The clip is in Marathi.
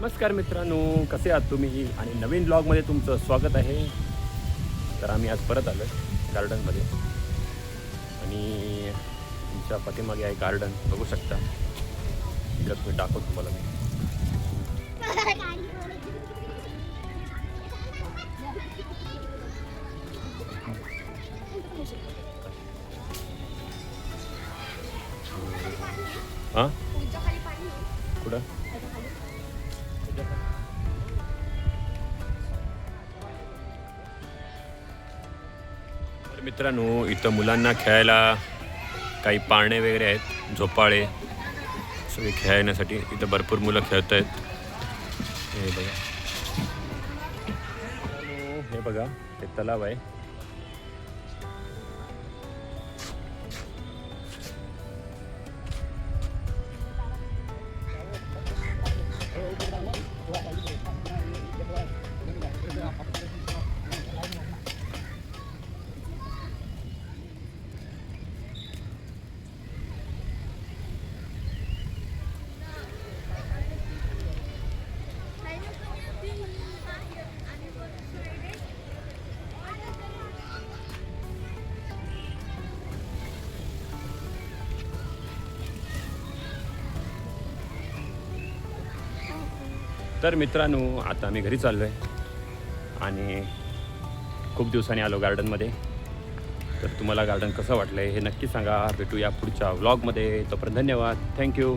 नमस्कार मित्रांनो, कसे आहात तुम्ही? आणि नवीन ब्लॉगमध्ये तुमचं स्वागत आहे. तर आम्ही आज परत आलो आहे गार्डनमध्ये आणि तुमच्या पाठीमागे आहे गार्डन, बघू शकता. इकडं मी दाखवतो तुम्हाला मी. हां कुठं? तर मित्रांनो, इथं मुलांना खेळायला काही पाळणे वगैरे आहेत, झोपाळे सगळे खेळण्यासाठी. इथं भरपूर मुलं खेळत आहेत. हे बघा, हे बघा, ते तलाव आहे. तर मित्रांनो, आता आम्ही घरी चाललो आहे आणि खूप दिवसांनी आलो गार्डनमध्ये. तर तुम्हाला गार्डन कसं वाटलं आहे हे नक्की सांगा. भेटूया पुढच्या व्लॉगमध्ये. तोपर्यंत धन्यवाद. थँक्यू.